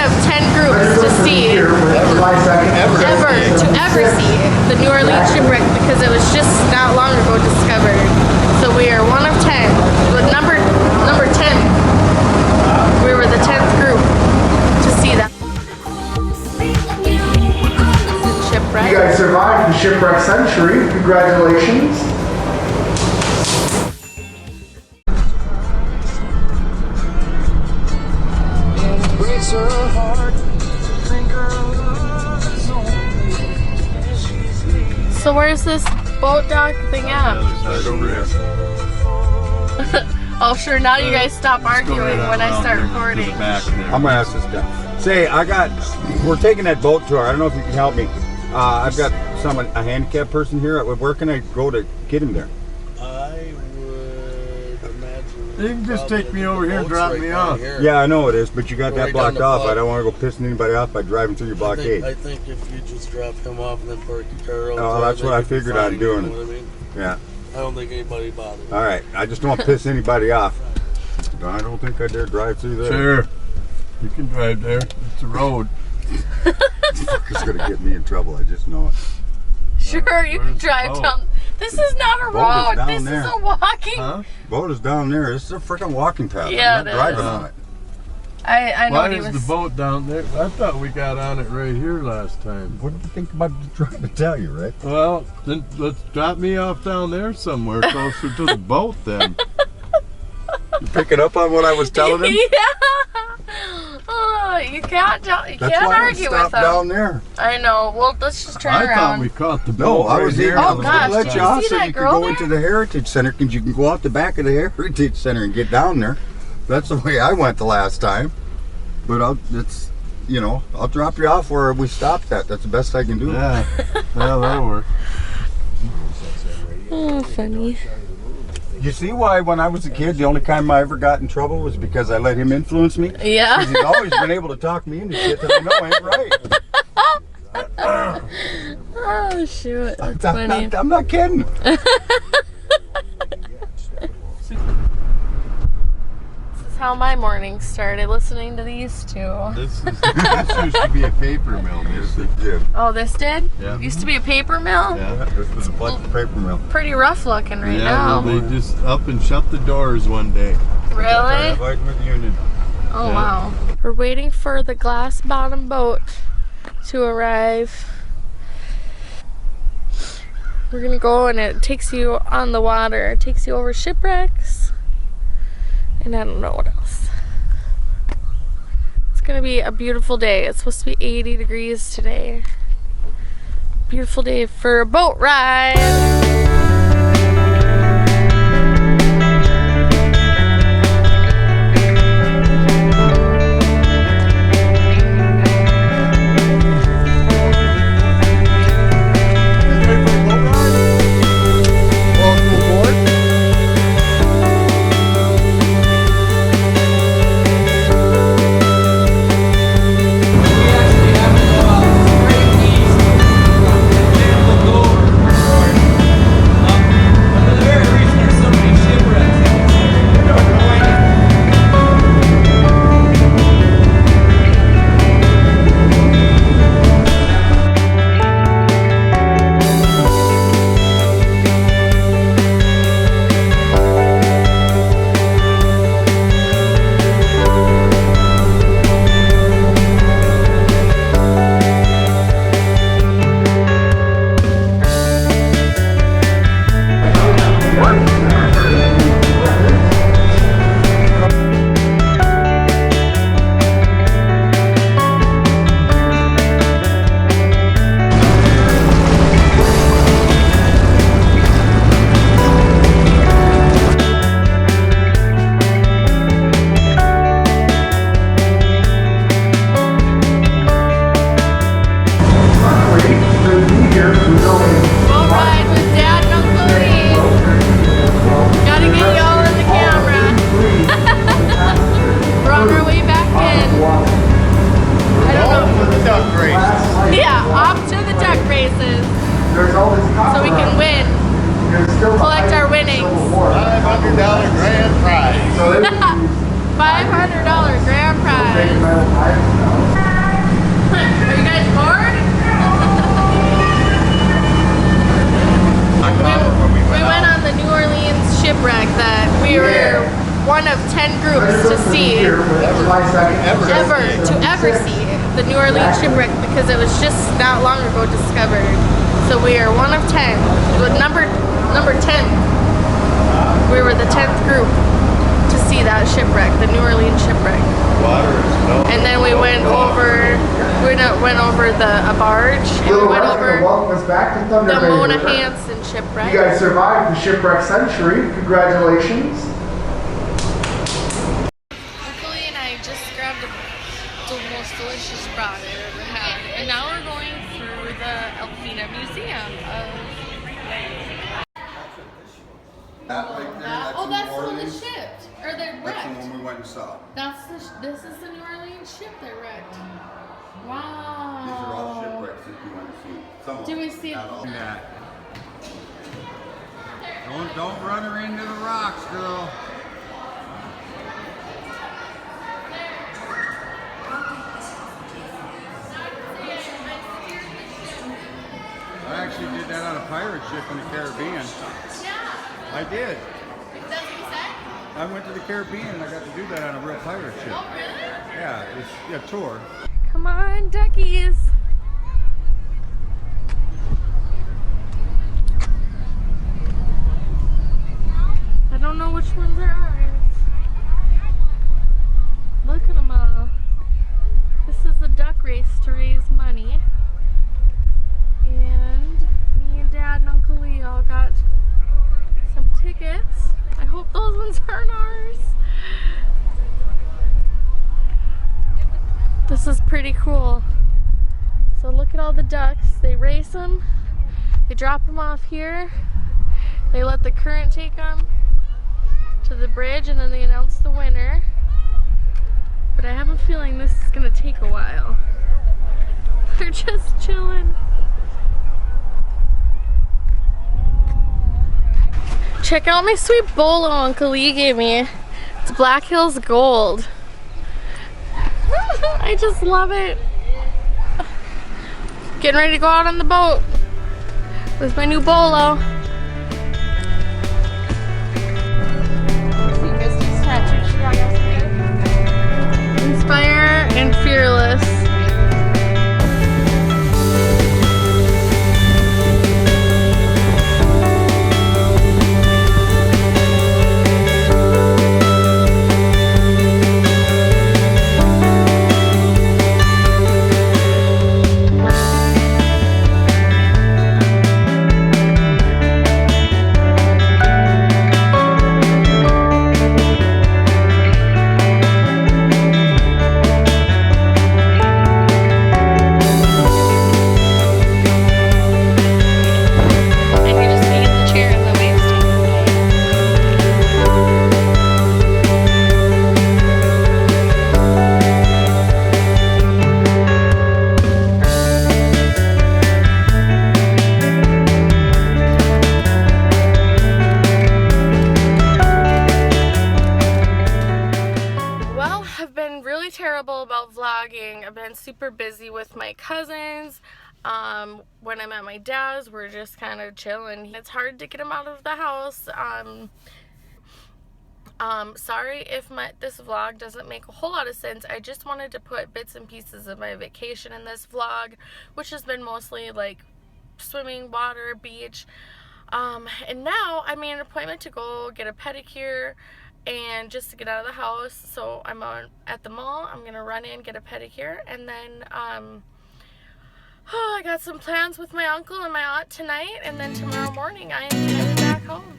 of 10 groups to see, ever see the New Orleans shipwreck because it was just not long ago discovered. So we are one of 10. With number 10. We were the 10th group to see that. Shipwreck. You guys survived the shipwreck century. Congratulations. So where's this boat dock thing at? Over here. Oh sure, now you guys stop arguing when I start recording. I'm gonna ask this guy. Say, we're taking that boat tour. I don't know if you can help me. I've got a handicapped person here. Where can I go to get him there? I would imagine. You can just take me over here and drop me off. Yeah, I know it is, but you got that blocked off. I don't want to go pissing anybody off by driving through your blockade. I think if you just drop him off and then park your car over Oh, that's what I figured on doing. You know what I mean? Yeah. I don't think anybody bothers. All right. I just don't want to piss anybody off. I don't think I dare drive through there. Sure. You can drive there. It's a road. It's going to get me in trouble. I just know it. Sure, you can drive down. This is not a road. This is a walking. Huh? Boat is down there. This is a freaking walking path. Yeah, I'm not driving on it. I know Why he is was. the boat down there? I thought we got on it right here last time. What did you think about trying to tell you, Rick? Well, then let's drop me off down there somewhere closer to the boat then. You picking up on what I was telling him? Yeah. Oh, you can't argue with him. Down there. I know. Well, let's just turn I around. thought we caught the boat. No, I was right here. here. I Oh, was gosh, gonna let did you you off see so that you girl can go there? into the Heritage Center because you can go out the back of the Heritage Center and get down there. That's the way I went the last time. But I'll drop you off where we stopped at. That's the best I can do. Yeah, well, that'll work. Oh, funny. You see why when I was a kid, the only time I ever got in trouble was because I let him influence me? Yeah. Because he's always been able to talk me into shit that I know ain't right. Oh, shoot. That's funny. I'm not kidding. This is how my morning started, listening to these two. This used to be a paper mill, Missy. Oh, this did? Yeah. Used to be a paper mill? Yeah. This was a electric paper mill. Pretty rough looking right now. Well, they just up and shut the doors one day. Really? Right with the unit. Oh, Yeah. wow. We're waiting for the glass bottom boat to arrive. We're gonna go and it takes you on the water. It takes you over shipwrecks. And I don't know what else. It's gonna be a beautiful day. It's supposed to be 80 degrees today. Beautiful day for a boat ride. July 2nd. to ever see the New Orleans shipwreck because it was just not long ago discovered. So we are one of 10. With number 10, we were the 10th group to see that shipwreck, the New Orleans shipwreck. Water is no. And then we went over a barge, and we Little went Rest over gonna welcome us back to Thunder the Bay Mona River. Hansen shipwreck. You guys survived the shipwreck century. Congratulations. Luckily, and I just grabbed the most delicious broth I've ever had. And now we're going through the Museum of... That right there, that's Oh, in that's New the one that Orleans. shipped. Or they That's the wrecked. one we went and saw. This is the New Orleans ship that wrecked. Wow. These are all shipwrecks that you want to see. Some of Do we them, see- not all. Don't run her into the rocks, girl. I actually did that on a pirate ship in the Caribbean. Yeah. I did. That's what you said? I went to the Caribbean and I got to do that on a real pirate ship. Oh, really? Yeah, it's a tour. Come on, duckies. I don't know which ones are ours. Look at them all. This is a duck race to raise money. And me and Dad and Uncle Lee all got some tickets. I hope those ones aren't ours. This is pretty cool. So look at all the ducks. They race them. They drop them off here. They let the current take them to the bridge and then they announce the winner. But I have a feeling this is gonna take a while. They're just chilling. Check out my sweet bolo Uncle Lee gave me. It's Black Hills Gold. I just love it. Getting ready to go out on the boat with my new bolo. Inspire and fearless. Terrible about vlogging. I've been super busy with my cousins. When I'm at my dad's, we're just kind of chilling. It's hard to get him out of the house. Sorry if this vlog doesn't make a whole lot of sense. I just wanted to put bits and pieces of my vacation in this vlog, which has been mostly like swimming, water, beach. And now I made an appointment to go get a pedicure and just to get out of the house. So I'm at the mall. I'm gonna run in, get a pedicure, and then I got some plans with my uncle and my aunt tonight, and then tomorrow morning I am headed back home.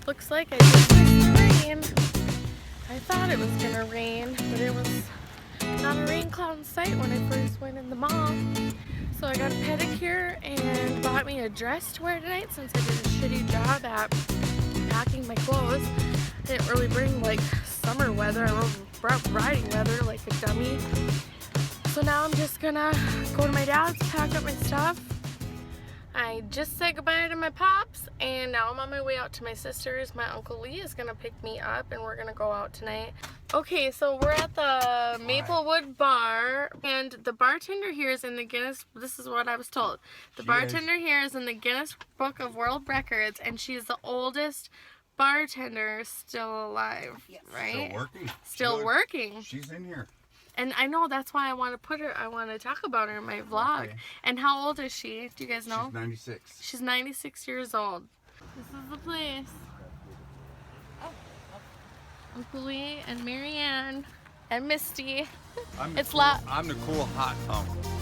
Looks like I just missed the rain. I thought it was gonna rain, but it was not a rain cloud in sight when I first went in the mall. So I got a pedicure and bought me a dress to wear tonight since I did a shitty job at packing my clothes. I didn't really bring like summer weather. I brought riding weather like a dummy. So now I'm just gonna go to my dad's, pack up my stuff. I just said goodbye to my pops, and now I'm on my way out to my sister's. My Uncle Lee is gonna pick me up, and we're gonna go out tonight. Okay, so we're at the Maplewood Bar, and the bartender here is in the Guinness, this is what I was told. The bartender here is in the Guinness Book of World Records, and she's the oldest bartender still alive, right? Still working. Still working. She's in here. And I know that's why I want to put her, I want to talk about her in my vlog. Okay. And how old is she? Do you guys know? She's 96. She's 96 years old. This is the place. Uncle Lee and Marianne and Misty. I'm It's loud. I'm the cool hot uncle.